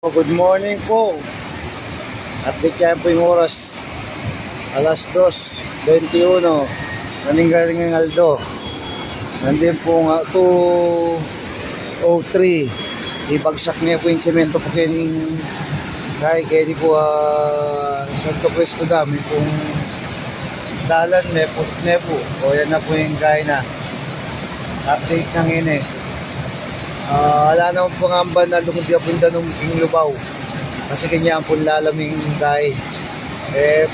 Good morning po. At bigyan po yung oras. Alas 2:21. Naningaling ng Aldo. Nandun po nga 2:03. Ibagsak niya po yung semento po kining kaya di po Santo Cristo dami pong dalan nepo. O yan na po yung gaya na. Update ng ini. Wala naman po nga ba na lumubya po yung king lubaw. Kasi kanya po lalaming gay.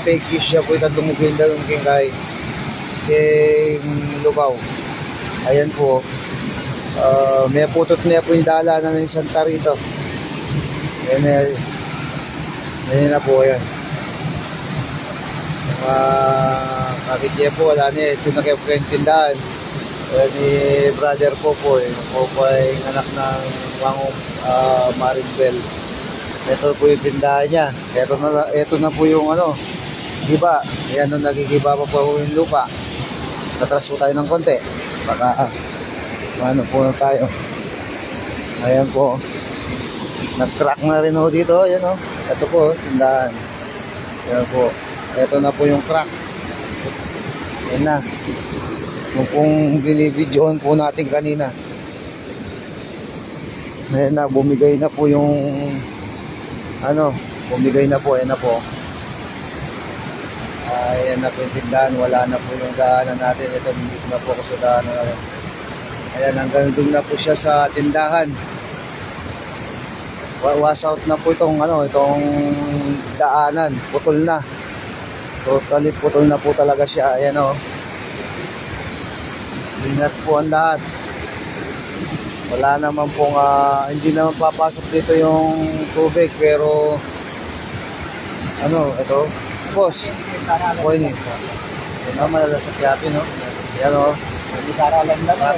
Fake news siya po yung lumubya yung king gay. King lubaw. Ayan po. May putot niya po yung dalanan ng Santa rito. Ayan na po, ayan. Kakitya po, wala niya. Ito na kayo po yung tindahan. Ni brother po ay anak ng Wangong Maribel. Ito po yung tindahan niya. Ito na po yung giba. Ayan, nagigiba pa po yung lupa. Natras po tayo ng konti. Baka po tayo. Ayan po. Nag-crack na rin ho dito. Ayan o. Ito po, tindahan. Ayan po. Ito na po yung crack. Ayan na. Kung binibidyohan po natin kanina. Ayan na, bumigay na po yung bumigay na po, ayan na po. Ayan na po yung tindahan, wala na po yung daanan natin. Ito, hindi na po ako sa daanan natin. Ayan, hanggang doon na po siya sa tindahan. Wash out na po itong daanan, putol na. Totally putol na po talaga siya. Ayan o. Ingat po ang lahat. Wala naman pong hindi naman papasok dito yung tubig, pero ito boss po ini malalasak yapi, no? Yan o, hindi para lang wala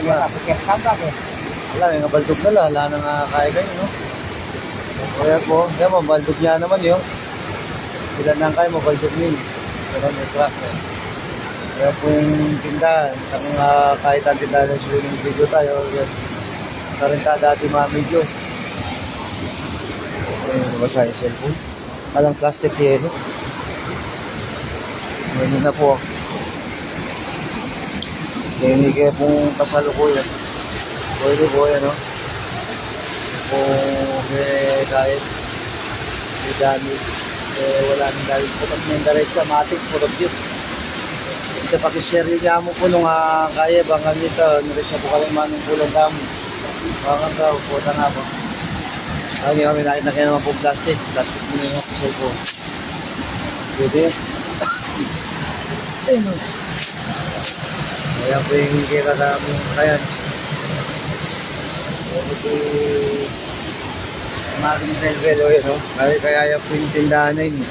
yung baldog na wala nang kaya kayo, no? Kaya po, yan mo, baldog niya naman yun. Ilan nang kaya mo, baldog nil. Yan may crack. Kaya po yung tindahan, kahit ang tindahan ng swimming video tayo, karenta dati mga medyo. Nabasa yung cellphone. Alang plastic yelo. Ganyan na po. Hindi kaya pong kasalukuyan. Pwede po yan, no? Kung kahit may dami, wala nang dahil putot na yung diretsa, matik, putot yun. Sa pakishare niya mo po nung kaya bangang nito, niresya po kalang manong pulang damo. Bangang daw, puta nga po. Hindi kami nakita kayo naman po plastic mo yung official po. Pwede. Ayun o. Kaya po yung kira na aming kayan. Kaya po maging telvelo yun, no? Kaya po yung tindahan na yun.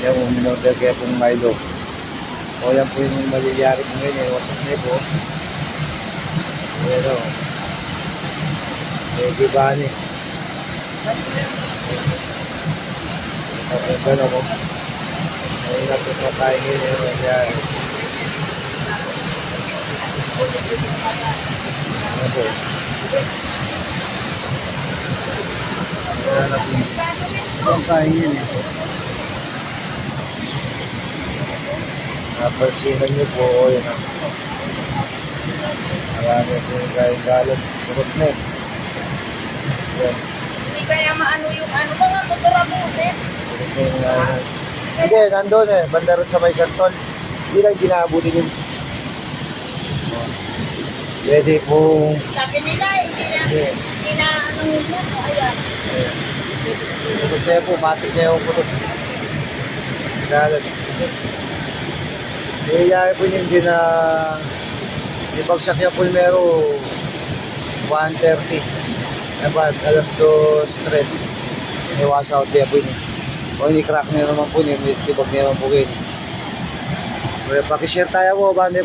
Kaya po minodel kaya pong Milo. O yan po yung maliyari po ngayon, wasak niya po. Pero, medyo ba ni? Okay, gano'n po. Ngayon na po na tayo ngayon yung maliyari. Ano po? Ngayon na po. Ito tayo ngayon eh. Napansinan niyo po, yun ang marami po yung galing-galang surot na eh. Yan. Hindi kaya maano yung mga motor ako, eh. Surot na yung hindi, nandun eh, banda rin sa may kantol. Hindi lang ginaabutin yun. Pwede po. Sabi nila, hindi na yun, ayan. Surot na yun po, matik na yung putot. Galang. Iyayari po yun din na ibagsak niya po yung mero 1:30. Dapat alas 2:03. Iwas out niya po yun. O hindi crack niya naman po yun. Tibag niya naman po yun. Pero pakishare tayo po. Bagi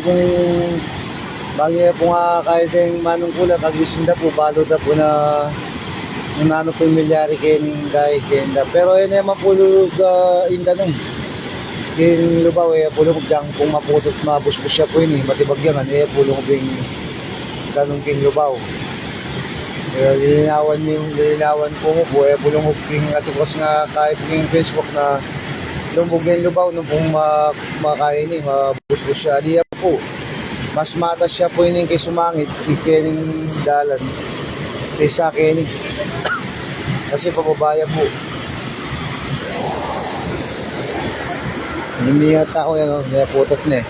po nga kahit yung manong kulang. Kagising na po. Balo na po na nano po yung milyari kayo ng gaya kenda. Pero yun naman po inda nung. King lubaw pulong ko dyan kung maputot mabusbus siya po yun matibag yan pulong ko yung ganong king lubaw Kaya lilinawan po mo po, bulong king atukos nga kahit king Facebook na lumbog yung lubaw nung pong makain mabusbus siya. Aliya po, mas matas siya po yun kay sumangit, ikening dalan, kaysa kening. Kasi pababaya po. Hinimingat ako yan, may putot na eh.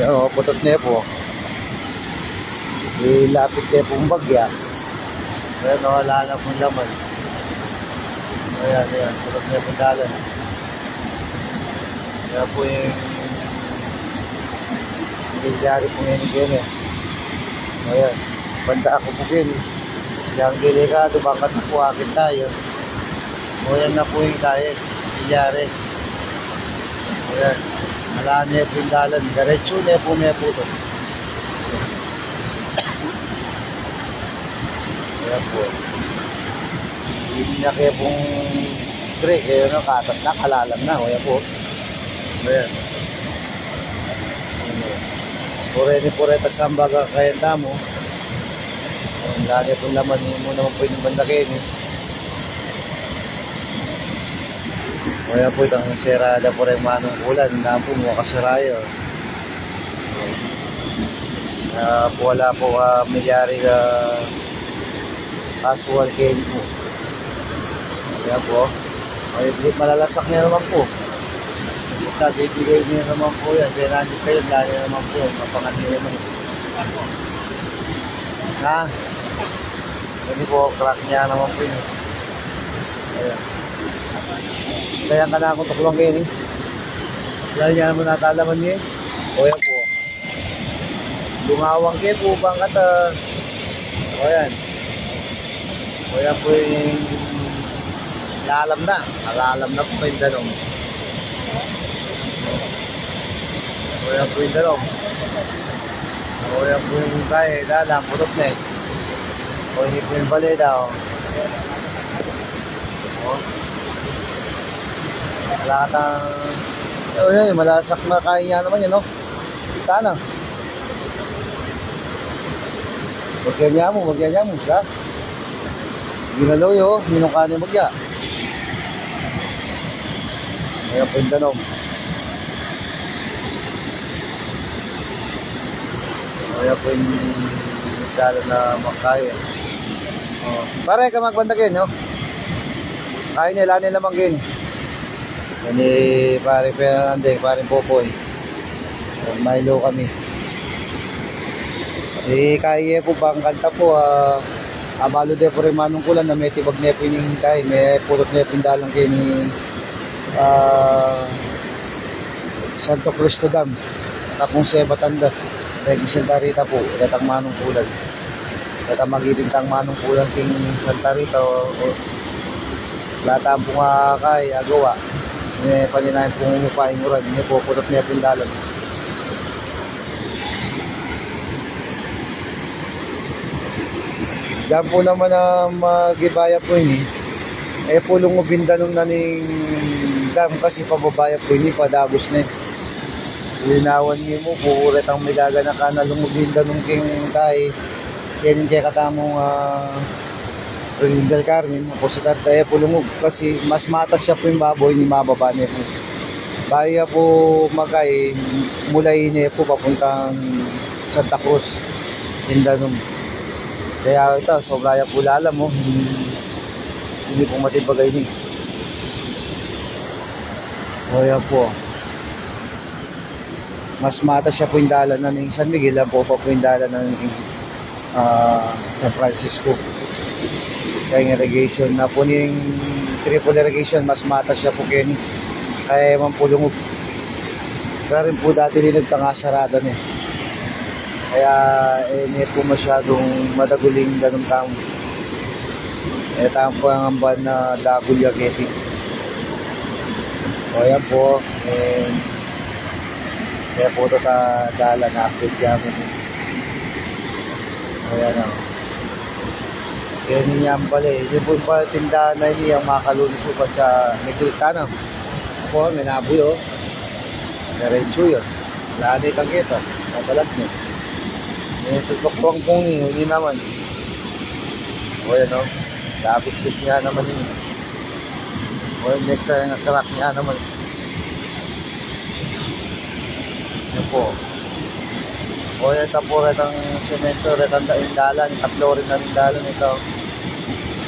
Yan putot na po. Ilapit na pong bagya. Ayan wala na pong laman. Ayan, putot na pong dalan. Kaya po yung nangyayari po ngayon ganyan. Ayan, banda ako po ganyan. Yang delikado, bakit na po akin tayo. Ayan na po yung tayo. Nangyayari. Ayan, wala na po yung dalan. Diretso na po may putot. Ayan po. Hindi na kayo pong break. Ayan, katas na, kalalam na. Ayan po. Ayan. Pure-pureta sambaga kaya tamo. Ang lagi po naman mo naman po yung bandakin. Kaya po itang serada po rin manong ulan. Na po mga kasarayo. Po wala po milyari casual cane po. Kaya po. Ay, malalasak niya naman po. Bibigay niyo naman po yan. Kaya nandito kayo, lalo naman po yan. Mapangat niyo naman. Ha? Hindi po, crack niya naman po yun. Ayan. Kaya ka na akong tuklong kayo. Lalo niya naman natalaman niyo. O yan po. Lungawang kayo po, bangkat. O yan. O yan po yung lalam na. Alalam na po kayong dalong. O yan po yung dalong. O yan po yung kaya, dalang, putot na eh. O hindi po yung baleda o. O. Malatang. O yan, malasak na kaya niya naman yun o. Kita na. Magkanya mo, ha? Ginalaw yun, minong kanin magya. Ayan po yung danom. Ayan po yung dalo na makaya. Pare ka magbandakin, no? Kaya nila manggin. Yan pare Fernandez, pare Popoy. Milo kami. Kaya po bang kanta po, abalo de po rin manong kulan na may tibag nepo yung tayo, may purot nepo yung dalang kayo ni Santo Cristo Dam. Tapong Seba Tanda. Santa Rita po, datang manong kulan. Datang magiting tang manong kulan king Santa Rita o latam po nga kay agawa. May paninayin pong umupain uran, may puputot niya pindalan. Diyan po naman na magibaya po ini. Pulong ubinda nung naning dam kasi pababaya po ini, padagos na eh. Linawan niyo mo, pukuret ang milaga na ka na lumubinda nung king tayo. Kaya kaya katamong Ringal Carmen, po sa tatay pulungog kasi mas matas siya po yung baboy ni mababa niya po. Baya po magay mulay niya po papuntang Santa Cruz, Mindanao. Kaya ito, sobraya po lalam mo, hindi po matibagay niya. Kaya po, mas matas siya po yung dalan na ng San Miguel, po yung dalan ng San Francisco. Kaya yung irrigation na po yung triple irrigation, mas matas siya po kayo kaya man po lungog. Kaya rin po dati linagtanga sarado niya. Kaya hindi po masyadong madaguling ganun tamo. Tamo po ang amban na Dagulya Getty. O yan po. Kaya po ito dala na update yaman. O yan o. Yan niya ang pala eh. Hindi po pa tindahan na hindi ang makalunusupan sa Negrita. Po, may naboy o. Diretso yun. Wala na itang kita. Sa balat niya. Ito tukpang pong hindi naman. O yan o. Labis-bis niya naman yun. O yung next time na crack niya naman. Yan po. O yan po rin ang semento, rin ang dalan. Tatlo rin ang dalan ito.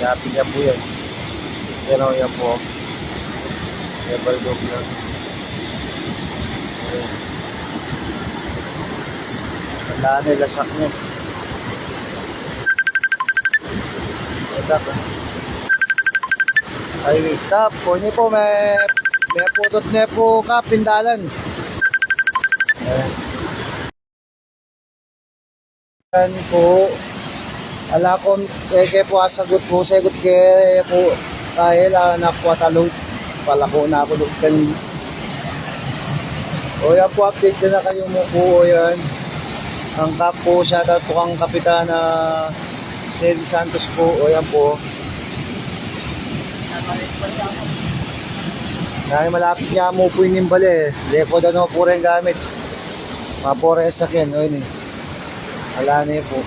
Yapin niya po yan. Yan o yan po. Yan baldog yan. Ang dami, lasak niya. Tap. Ay, tap. O ini po, may putot na po kapindalan. Yan po. Ala ko, kaya po asagot po. Sagot kaya po. Dahil anak po talong. Pala po na ako doon. O yan po, update na kayo mo po. O yan. Ang kap po, shoutout po kang kapitana Nelly Santos po, o yan po. Dahil malapit nga mo po yung nimbali eh. Lekod ano po rin gamit. Mapore sa akin, o yun eh. Wala na yun po.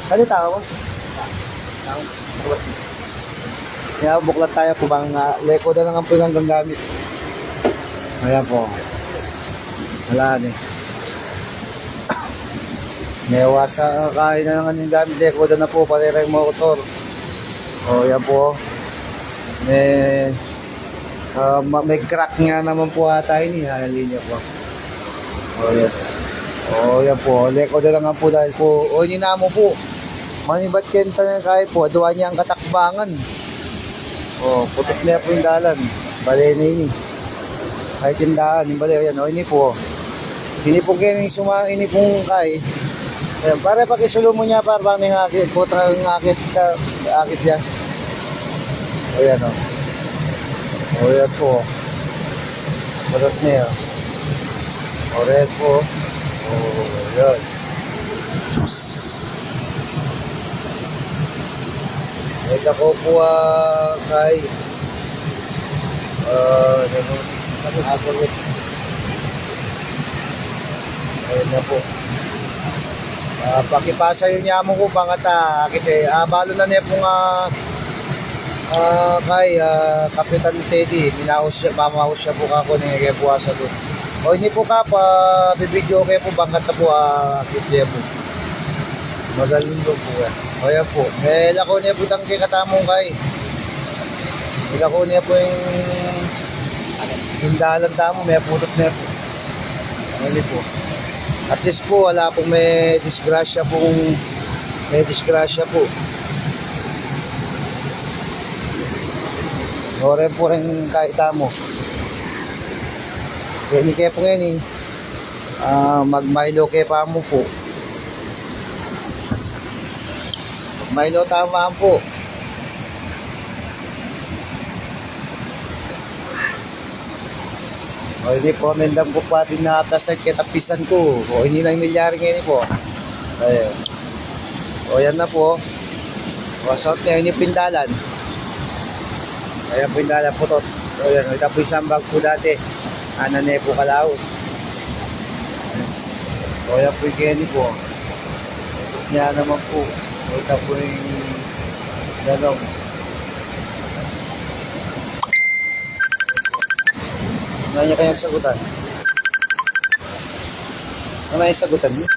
Kali tao ko? Tao. Kaya buklat tayo po bang lekod na nga po yung hanggang gamit. Ayan po. Wala na eh. Newasa kain na naman yung gamit. Lekod na po, pati rin motor. O yan po. May crack nga naman po ata yun. Yung linya po. O yan. O yan po. Lekod na nga po dahil po. O yun na mo po. Manibat kenta na kahit po. Aduan niya ang katakbangan. O putok na po yung dalan. Bale na yun eh. Kahit yung daan. Yung bale yan. O yun po. Hindi po kayo ini pong kay. Ayan, para pakisulo mo niya para bang may ngakit. Putra yung ngakit siya. O yan o. O yan po. Balot niya. O red po. O yan. Ito ako po kay ayun na po. Pakipasa yun niya mo ko bangat balo na niya pong kay Kapitan Teddy minahos siya, mamahos siya po kako ni kaya puwasa doon. O hindi po ka bibidyo kayo po bangat na po kitya po. Magaling po yan. O yan po. Lako niya po tangke katamong kay. Lako niya po yung hindalan tamo may putot niya po. Hindi po. At least po, wala pong may disgrasya po. Ore po rin kahit mo. Kaya hindi kayo po ngayon mag-Milo kayo pa mo po. Milo tama po. O hindi po, mendang po pati na atas na kitapisan ko. O hindi lang milyari ngayon po. Ayun. O yan na po. O sort niya, yun yung pindalan. Ayan po pindalan po to. O yan, ito po isang bag po dati. Anane po kalao. O yan po yung Kenny po. Niya naman po. O ito po yung galong. Ano niya kayang sagutan? Ano yung sagutan niyo?